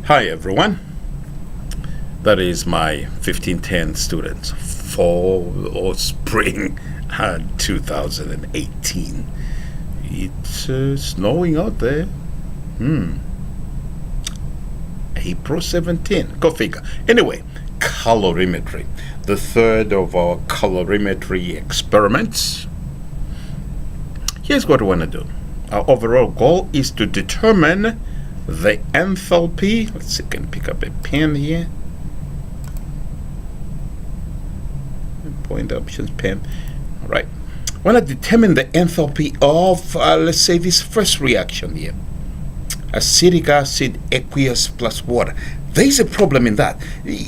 Hi everyone, that is my 1510 students fall or spring 2018. It's snowing out there. April 17, go figure. Anyway, calorimetry, the third of our calorimetry experiments. Here's what we want to do. Our overall goal is to determine the enthalpy. Let's see if I can pick up a pen here. Point options, pen. All right. I want to determine the enthalpy of, let's say, this first reaction here. Acetic acid, aqueous plus water. There's a problem in that.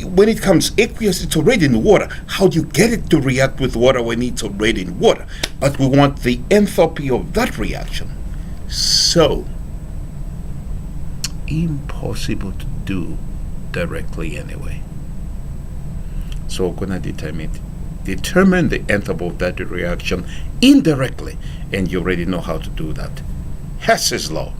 When it comes aqueous, it's already in water. How do you get it to react with water when it's already in water? But we want the enthalpy of that reaction. So, impossible to do directly anyway. So we're going to determine the enthalpy of that reaction indirectly, and you already know how to do that. Hess's law.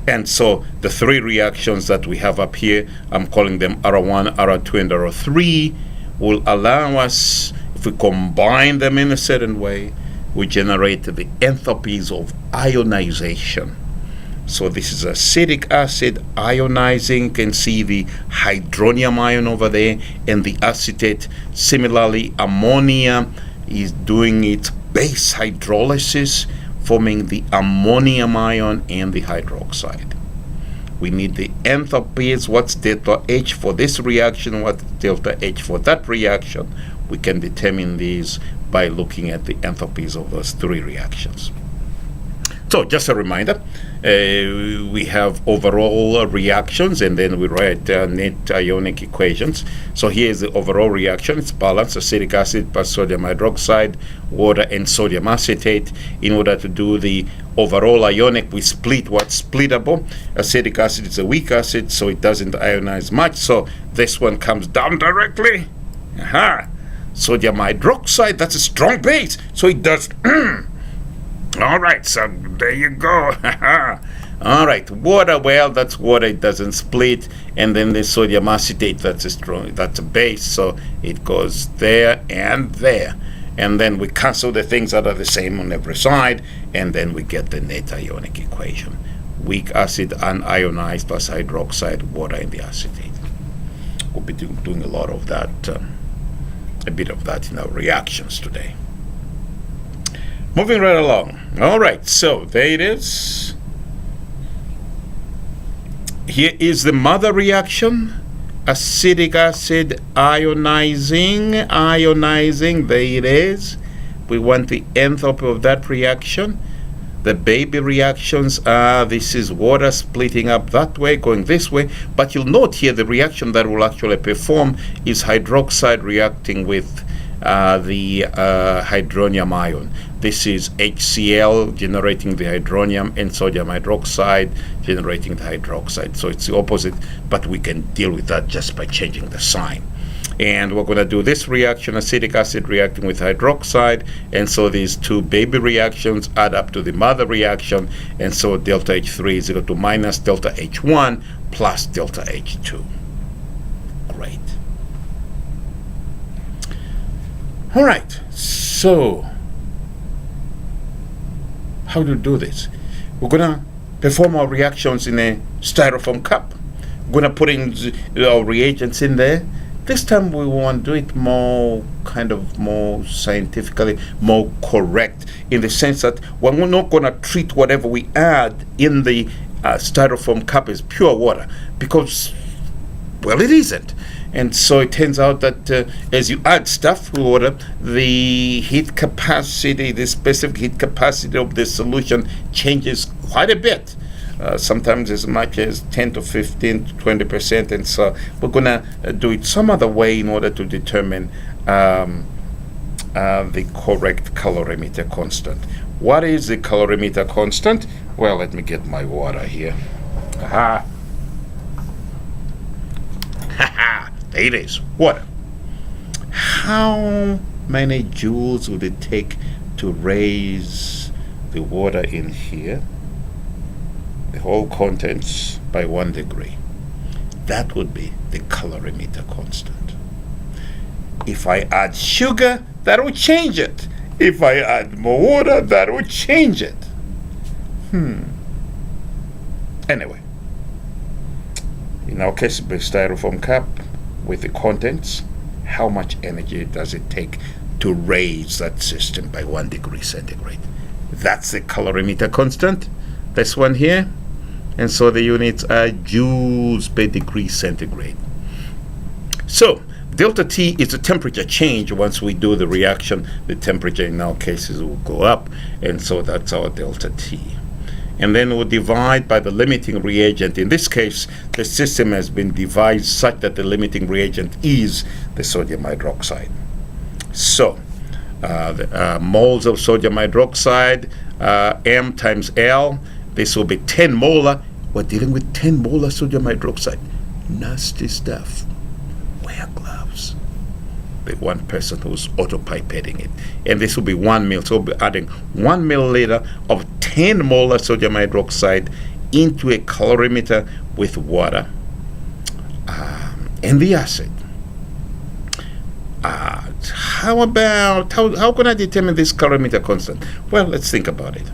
And so the three reactions that we have up here, I'm calling them R1, R2, and R3, will allow us, if we combine them in a certain way, we generate the enthalpies of ionization. So this is acetic acid ionizing. You can see the hydronium ion over there and the acetate. Similarly, ammonia is doing its base hydrolysis, forming the ammonium ion and the hydroxide. We need the enthalpies. What's delta H for this reaction? What's delta H for that reaction? We can determine these by looking at the enthalpies of those three reactions. So just a reminder, we have overall reactions, and then we write net ionic equations. So here's the overall reaction. It's balanced: acetic acid plus sodium hydroxide, water, and sodium acetate. In order to do the overall ionic, we split what's splittable. Acetic acid is a weak acid, so it doesn't ionize much. So this one comes down directly. Sodium hydroxide, that's a strong base, so it does. All right, so there you go. All right, water, well, that's water, it doesn't split. And then the sodium acetate, that's a base, so it goes there and there. And then we cancel the things that are the same on every side, and then we get the net ionic equation. Weak acid unionized plus hydroxide, water, and the acetate. We'll be doing a lot of that, a bit of that in our reactions today. Moving right along. All right, so there it is. Here is the mother reaction. Acetic acid ionizing, there it is. We want the enthalpy of that reaction. The baby reactions are, this is water splitting up that way, going this way. But you'll note here the reaction that will actually perform is hydroxide reacting with the hydronium ion. This is HCl generating the hydronium and sodium hydroxide generating the hydroxide. So it's the opposite, but we can deal with that just by changing the sign. And we're going to do this reaction, acetic acid reacting with hydroxide, and so these two baby reactions add up to the mother reaction, and so delta H3 is equal to minus delta H1 plus delta H2. Great. All right, so how to do this? We're going to perform our reactions in a styrofoam cup. We're going to put in our reagents in there. This time we want to do it more scientifically, more correct, in the sense that we're not going to treat whatever we add in the styrofoam cup as pure water, because, well, it isn't. And so it turns out that as you add stuff to water, the heat capacity, the specific heat capacity of the solution changes quite a bit. Sometimes as much as 10 to 15 to 20%. And so we're going to do it some other way in order to determine the correct calorimeter constant. What is the calorimeter constant? Well, let me get my water here. Aha. There it is, water. How many joules would it take to raise the water in here, the whole contents, by 1 degree? That would be the calorimeter constant. If I add sugar, that will change it. If I add more water, that will change it. Anyway, in our case, the styrofoam cup with the contents, how much energy does it take to raise that system by 1 degree centigrade? That's the calorimeter constant, this one here. And so the units are joules per degree centigrade. So delta T is the temperature change. Once we do the reaction, the temperature in our cases will go up, and so that's our delta T. And then we'll divide by the limiting reagent. In this case, the system has been devised such that the limiting reagent is the sodium hydroxide. So the moles of sodium hydroxide, M times L, this will be 10 molar. We're dealing with 10 molar sodium hydroxide. Nasty stuff. Wear gloves. The one person who's autopipetting it. And this will be 1 ml. So we'll be adding 1 milliliter of 10 molar sodium hydroxide into a calorimeter with water and the acid. How can I determine this calorimeter constant? Well, let's think about it.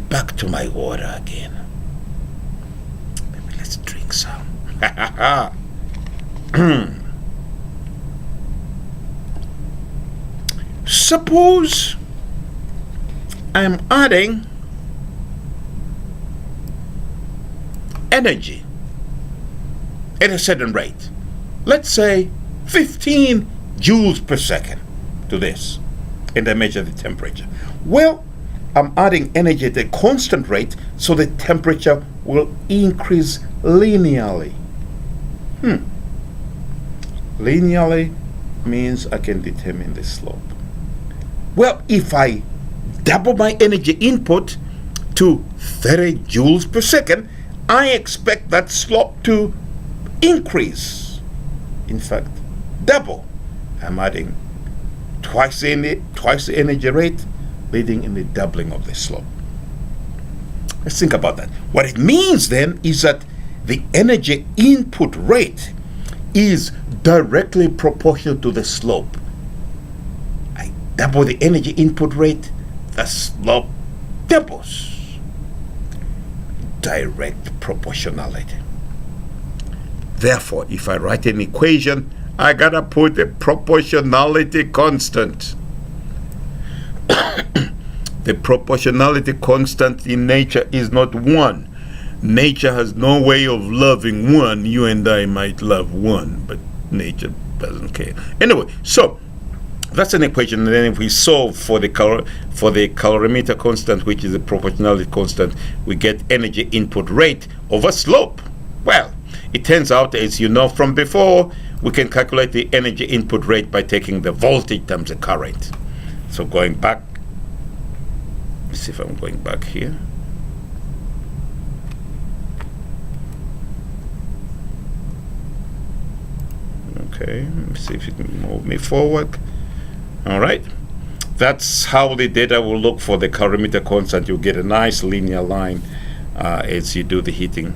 Back to my water again. Maybe let's drink some. Suppose I'm adding energy at a certain rate. Let's say 15 joules per second to this, and I measure the temperature. Well, I'm adding energy at a constant rate, so the temperature will increase linearly. Linearly means I can determine the slope. Well, if I double my energy input to 30 joules per second, I expect that slope to increase. In fact, double. I'm adding twice the energy rate, leading in the doubling of the slope. Let's think about that. What it means then is that the energy input rate is directly proportional to the slope. I double the energy input rate, the slope doubles. Direct proportionality. Therefore, if I write an equation, I gotta put a proportionality constant. The proportionality constant in nature is not 1. Nature has no way of loving 1. You and I might love 1, but nature doesn't care. Anyway, so that's an equation, and then if we solve for the calorimeter constant, which is the proportionality constant, we get energy input rate over slope. Well, it turns out, as you know from before, we can calculate the energy input rate by taking the voltage times the current. So going back, let's see if I'm going back here. Okay, let's see if it can move me forward. All right, that's how the data will look for the calorimeter constant. You'll get a nice linear line as you do the heating.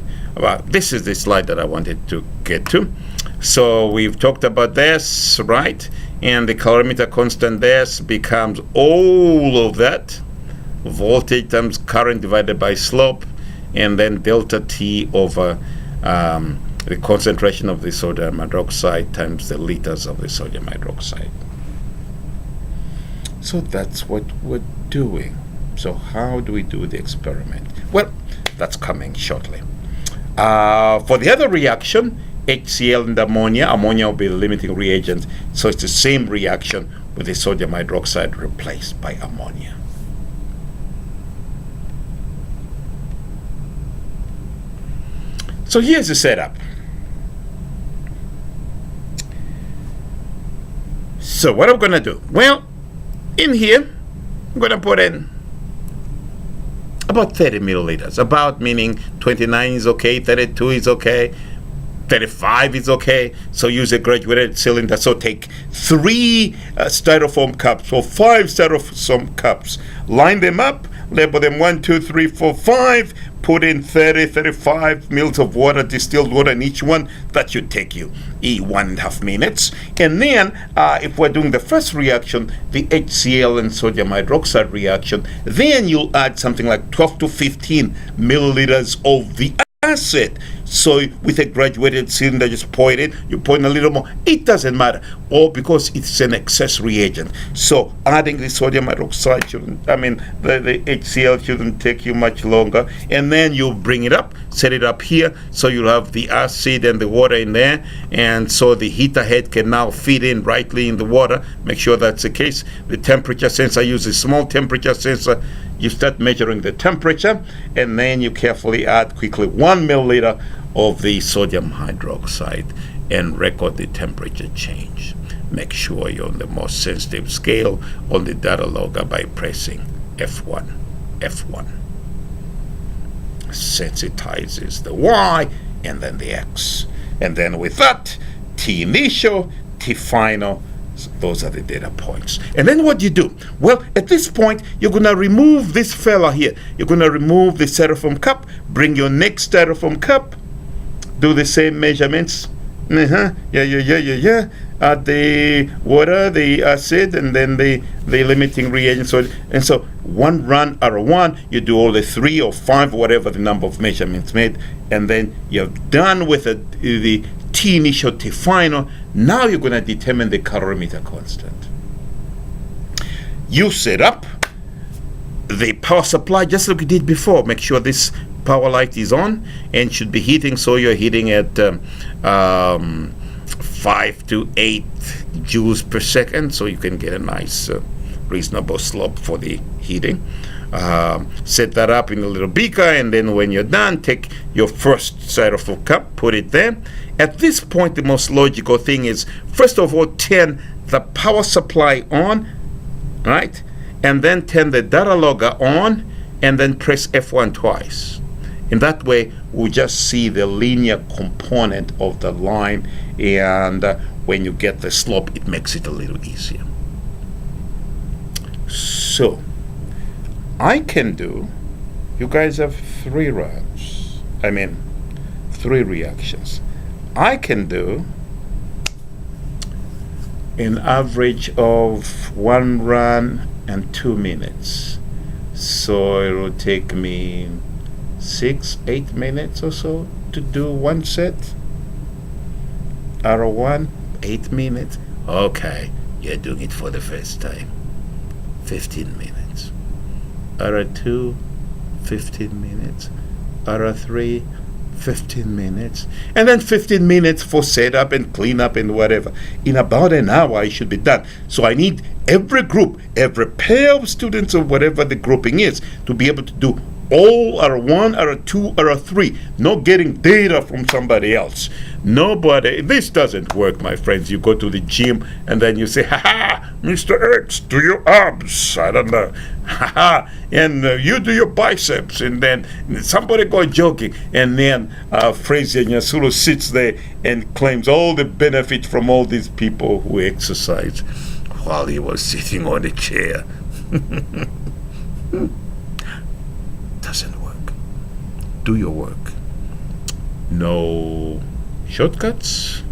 This is the slide that I wanted to get to. So we've talked about this, right? And the calorimeter constant this becomes all of that. Voltage times current divided by slope, and then delta T over the concentration of the sodium hydroxide times the liters of the sodium hydroxide. So that's what we're doing. So how do we do the experiment? Well, that's coming shortly. For the other reaction, HCl and ammonia will be the limiting reagent, so it's the same reaction with the sodium hydroxide replaced by ammonia. So here's the setup. So what I'm going to do? Well, in here, I'm going to put in about 30 milliliters. About meaning 29 is okay, 32 is okay, 35 is okay. So use a graduated cylinder. So take 3 styrofoam cups or 5 styrofoam cups. Line them up. label them 1, 2, 3, 4, 5, put in 30, 35 mils of water, distilled water in each one. That should take you 1.5 minutes. And then if we're doing the first reaction, the HCl and sodium hydroxide reaction, then you'll add something like 12 to 15 milliliters of the acid. So with a graduated cylinder, just pour it in, you pour in a little more, it doesn't matter, or because it's an excess reagent. So adding the sodium hydroxide shouldn't, the HCl shouldn't take you much longer. And then you bring it up, set it up here, so you'll have the acid and the water in there, and so the heater head can now feed in rightly in the water. Make sure that's the case. The temperature sensor, use a small temperature sensor. You start measuring the temperature, and then you carefully add quickly 1 milliliter of the sodium hydroxide and record the temperature change. Make sure you're on the most sensitive scale on the data logger by pressing F1. F1 sensitizes the Y and then the X. And then with that, T initial, T final, those are the data points. And then what do you do? Well, at this point, you're going to remove this fella here. You're going to remove the styrofoam cup, bring your next styrofoam cup, do the same measurements. Add the water, the acid, and then the limiting reagent. So one run R1, you do all the 3 or 5, whatever the number of measurements made, and then you're done with the T initial, T final. Now you're going to determine the calorimeter constant. You set up the power supply just like you did before. Make sure this power light is on and should be heating, so you're heating at 5 to 8 joules per second, so you can get a nice reasonable slope for the heating. Set that up in a little beaker, and then when you're done, take your first styrofoam cup, put it there. At this point, the most logical thing is, first of all, turn the power supply on, right? And then turn the data logger on, and then press F1 twice. In that way, we'll just see the linear component of the line, and when you get the slope, it makes it a little easier. So, I can do, you guys have 3 runs, 3 reactions. I can do an average of 1 run and 2 minutes. So it will take me 6-8 minutes or so to do one set. R1, 8 minutes. Okay, you're doing it for the first time. 15 minutes. R2, 15 minutes. R3, 15 minutes. And then 15 minutes for setup and cleanup and whatever. In about an hour, I should be done. So I need every group, every pair of students or whatever the grouping is, to be able to do all R1, R2, R3, not getting data from somebody else. Nobody, this doesn't work, my friends. You go to the gym and then you say, ha, Mr. X, do your abs, I don't know, and you do your biceps, and then somebody go jogging, and then Frazier Nyasulu sits there and claims all the benefit from all these people who exercise while he was sitting on a chair. Doesn't work. Do your work. No shortcuts.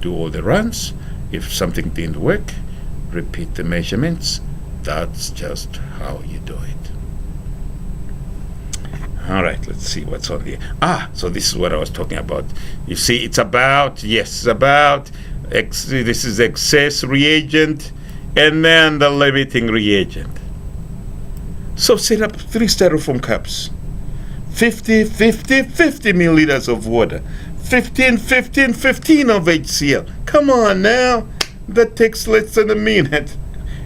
Do all the runs. If something didn't work, repeat the measurements. That's just how you do it. All right, let's see what's on here. So this is what I was talking about. You see, it's about, this is excess reagent, and then the limiting reagent. So set up 3 styrofoam cups, 50 milliliters of water, 15 of HCl. Come on now, that takes less than a minute.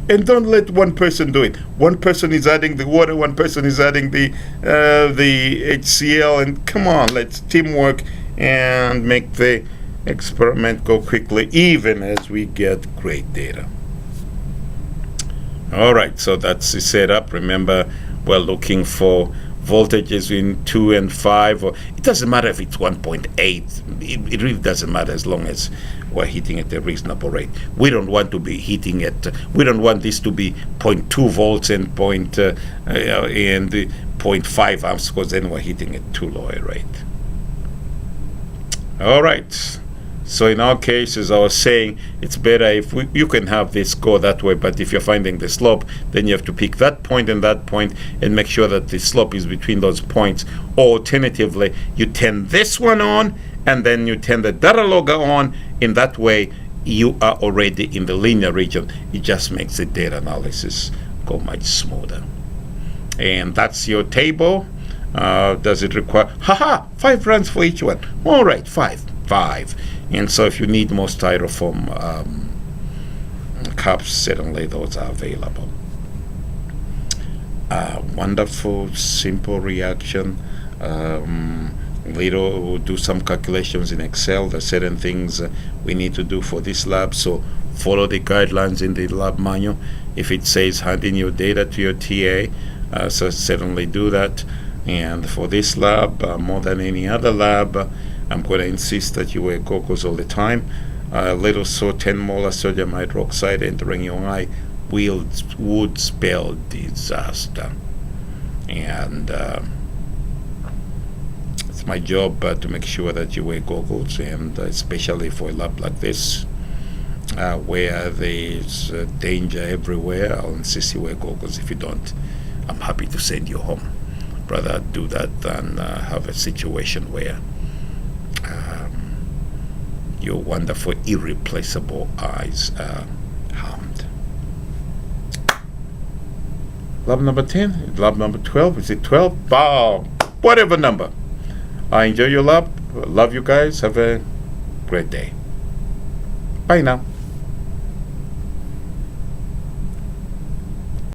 And don't let one person do it. One person is adding the water, one person is adding the HCl, and come on, let's teamwork and make the experiment go quickly, even as we get great data. All right, so that's the setup. Remember, we're looking for voltages in 2 and 5, or it doesn't matter if it's 1.8. It really doesn't matter as long as we're hitting at a reasonable rate. We don't want to be hitting at, we don't want this to be 0.2 volts and 0.5 amps, because then we're hitting at too low a rate. All right. So in our case, as I was saying, it's better if you can have this go that way, but if you're finding the slope, then you have to pick that point and make sure that the slope is between those points. Or alternatively, you turn this one on and then you turn the data logger on. In that way, you are already in the linear region. It just makes the data analysis go much smoother. And that's your table. Does it require 5 runs for each one? All right, 5. And so if you need more styrofoam cups, certainly those are available. Wonderful, simple reaction. Later we'll do some calculations in Excel. There's certain things we need to do for this lab, so follow the guidelines in the lab manual. If it says hand in your data to your TA, so certainly do that. And for this lab, more than any other lab, I'm going to insist that you wear goggles all the time. Little so 10 molar sodium hydroxide entering your eye would spell disaster. And it's my job to make sure that you wear goggles, and especially for a lab like this, where there's danger everywhere, I'll insist you wear goggles. If you don't, I'm happy to send you home. Rather do that than have a situation where your wonderful, irreplaceable eyes are harmed. Lab number 10, lab number 12, is it 12? Whatever number. I enjoy your lab. Love you guys. Have a great day. Bye now.